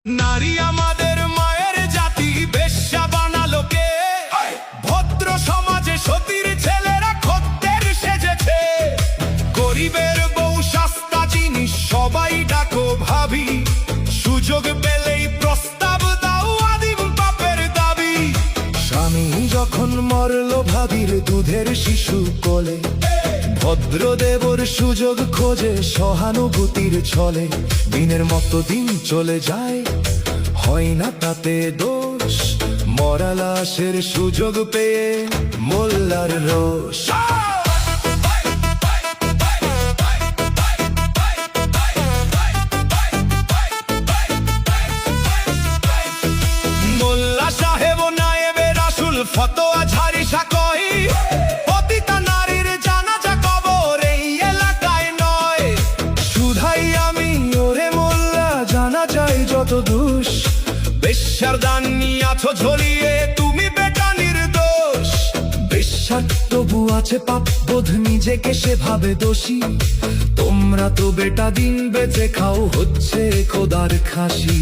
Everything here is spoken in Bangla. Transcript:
নারী আমাদের মায়ের জাতি, বেশ্যা বানালো কে? ভদ্র সমাজে সতীর ছেলেরা খদ্দের সেজেছে। গরিবের বউ সস্তা জিনিস, সবাই ডাকো ভাবি। সুযোগ পেলেই প্রস্তাব দাও, আদিম পাপের দাবি। স্বামী যখন মরল ভাবির দুধের শিশু কোলে, ভদ্রদেবর সুযোগ খোঁজে সহানুভূতির ছলে। দিনের মতো দিন চলে যায়, হয় না তাতে দোষ। মরা লাশের সুযোগ পেয়ে মোল্লার রোষ। মোল্লা সাহেব নায়েবে রাসূল ফতোয়া ঝাড়ি সাকই, পতিতা নারীর জানাজা কবর এই এলাকায় নয়। শুধাই আমি ওরে মোল্লা, জানা যায় যত দোষ। বেশ্যার দান নিয়াছো ঝরিয়ে, তুমি বেটা নির্দোষ। বেশ্যার তবু আছে পাপবোধ, নিজেকে সে ভাবে দোষী। তোমরা তো বেটা দিন বেঁচে খাও, হচ্ছে খোদার খাসি।